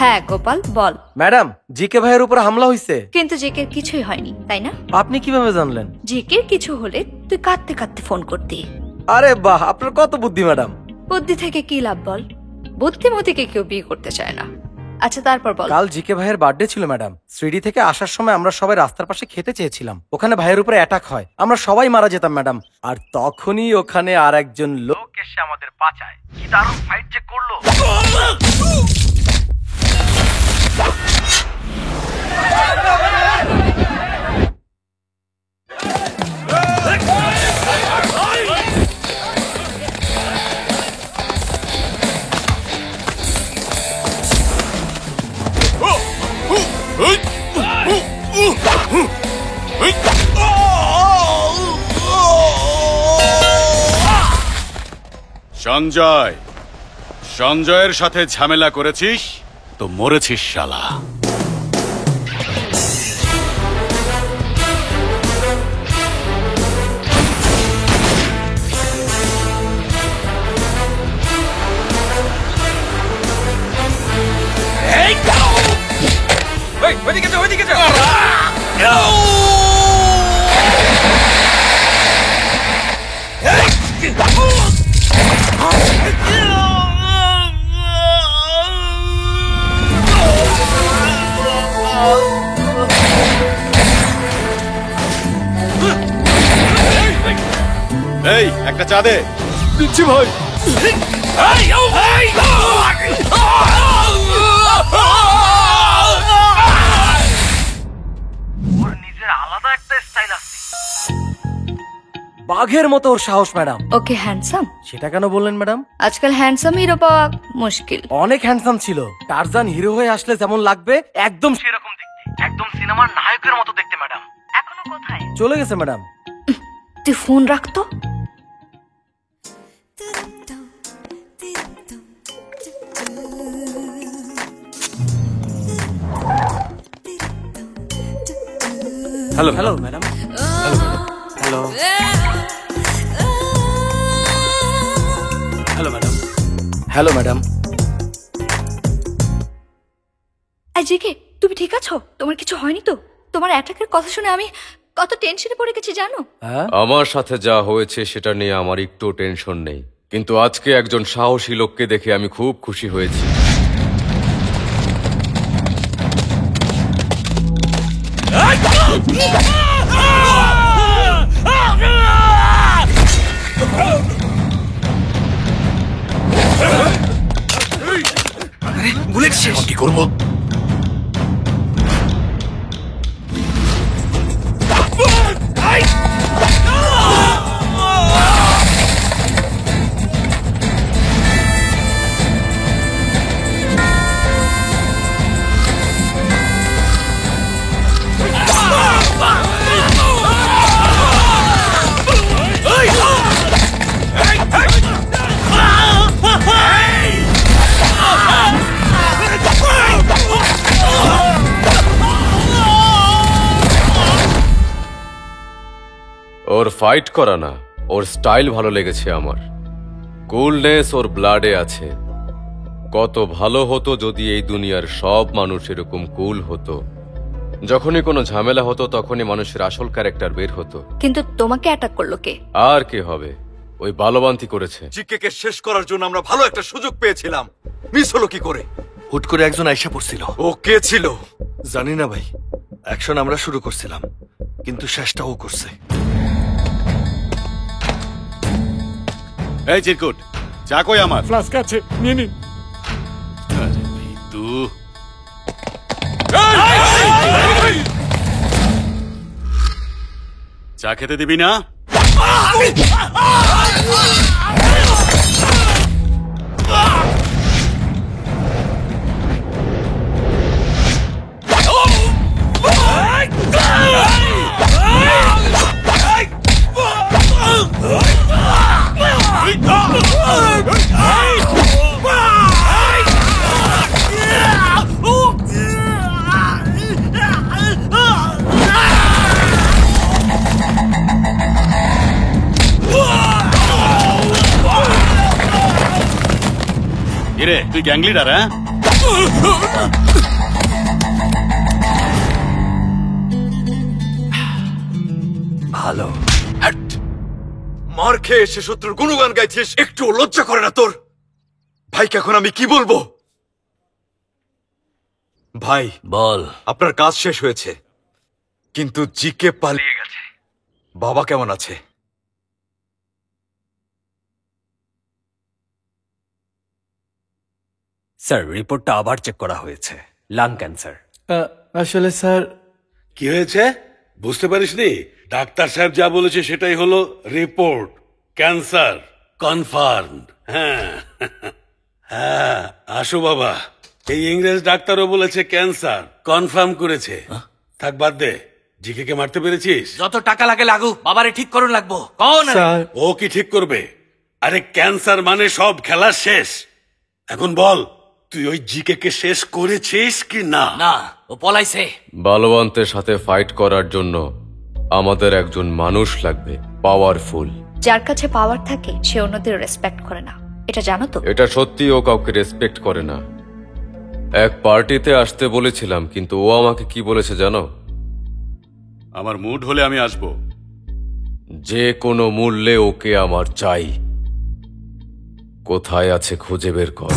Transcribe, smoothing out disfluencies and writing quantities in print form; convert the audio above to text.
হ্যাঁ গোপাল বল। Madam, GK ভাইয়ের উপর হামলা হয়েছে। কিন্তু জিকের কিছুই হয়নি, তাই না? আপনি কিভাবে জানলেন? জিকের কিছু হলে তুই কাঁদতে কাঁদতে ফোন করতি। আরে বাহ, আপনার কত বুদ্ধি ম্যাডাম। বুদ্ধি থেকে কি লাভ বল? বুদ্ধিমতীকে কেউ বিয়ে করতে চায় না। আচ্ছা তারপর বল। কাল জিকে ভাইয়ের বার্থডে ছিল ম্যাডাম। সিডি থেকে আসার সময় আমরা সবাই রাস্তার পাশে খেতে চেয়েছিলাম, ওখানে ভাইয়ের উপরে অ্যাটাক হয়, আমরা সবাই মারা যেতাম ম্যাডাম। আর তখনই ওখানে আর একজন লোক এসে আমাদের বাঁচায়। কি দারুণ ফাইট যে করলো। সঞ্জয়, সঞ্জয়ের সাথে ঝামেলা করেছিস তো মরেছিস শালা। এই একটা চা দে। দিচ্ছি ভাই। ওর নিজের আলাদা একটা স্টাইল আছে, বাঘের মতো ওর সাহস ম্যাডাম। ওকে হ্যান্ডসাম? সেটা কেন বললেন ম্যাডাম? আজকাল হ্যান্ডসাম হিরো পাওয়া মুশকিল। অনেক হ্যান্ডসাম ছিল। টারজান হিরো হয়ে আসলে যেমন লাগবে একদম সেরকম দেখতে, একদম সিনেমার নায়কের মতো দেখতে ম্যাডাম। এখনো কোথায়? চলে গেছে ম্যাডাম। তুই ফোন রাখতো। Hello hello madam. Hello hello madam. Hello madam. GK তুমি ঠিক আছো? তোমার কিছু হয়নি তো? তোমার অ্যাটাকের কথা শুনে আমি কত টেনশনে পড়ে গেছি জানো? আমার সাথে যা হয়েছে সেটা নিয়ে আমার একটু টেনশন নেই, কিন্তু আজকে একজন সাহসী লোককে দেখে আমি খুব খুশি হয়েছি। বুলেট শেষ, কি করবো? ওর ফাইট করা না, ওর স্টাইল ভালো লেগেছে আমার। কুলনেস ওর ব্লাডে আছে। কত ভালো হতো যদি এই দুনিয়ার সব মানুষ এরকম কুল হতো। যখনই কোনো ঝামেলা হতো তখনই মানুষের আসল ক্যারেক্টার বের হতো। কিন্তু তোমাকে অ্যাটাক করলো কে? আর কে হবে? ওই বালবান্তি করেছে। জিকেকে শেষ করার জন্য আমরা ভালো একটা সুযোগ পেয়েছিলাম, মিস হলো কি করে? হুট করে একজন আইসা পড়ছিল। ও কে ছিল জানি না ভাই, অ্যাকশন আমরা শুরু করছিলাম কিন্তু শেষটা ও করছে। এই চিরকুট, চা কই আমার? ফ্লাস্ক আছে, নিয়ে নিন। আরে ভিতু, চা খেতে দিবি না? কিরে তুই গ্যাং লিডার? হ্যাঁ, ভালো। হ্যাট! মার খেয়ে এসে শত্রুর গুণগান গাইছিস, একটু লজ্জা করে না তোর? ভাইকে এখন আমি কি বলবো? ভাই বল, আপনার কাজ শেষ হয়েছে, কিন্তু জিকে পালিয়ে গেছে। বাবা কেমন আছে? স্যার, রিপোর্টটা আবার চেক করা হয়েছে, লাং ক্যান্সার। আসলে স্যার, কি হয়েছে বুঝতে পারিসনি? ডাক্তার সাহেব যা বলেছে সেটাই হলো রিপোর্ট। Cancer confirmed. হ্যাঁ হ্যাঁ, আসো বাবা। এই ইংরেজ ডাক্তারও বলেছে ক্যান্সার কনফার্ম করেছে। থাক, বাদ দে। জিকে কে মারতে পেরেছিস? যত টাকা লাগে লাগুক, বাবারে ঠিক করুন লাগবো। কোন স্যার ও কি ঠিক করবে? আরে ক্যান্সার মানে সব খেলা শেষ। এখন বল, তুই ওই জিকে কে শেষ করেছিস কি না? না, ও পলাইছে। বালবান্তের সাথে ফাইট করার জন্য আমাদের একজন মানুষ লাগবে, পাওয়ারফুল। যার কাছে পাওয়ার থাকে সে অন্যদের রেসপেক্ট করে না, এটা জানো তো? এটা সত্যি, ও কাউকে রেসপেক্ট করে না। এক পার্টিতে আসতে বলেছিলাম, কিন্তু ও আমাকে কি বলেছে জানো? আমার মুড হলে আমি আসবো। যে কোনো মূল্যে ওকে আমার চাই। কোথায় আছে খুঁজে বের কর।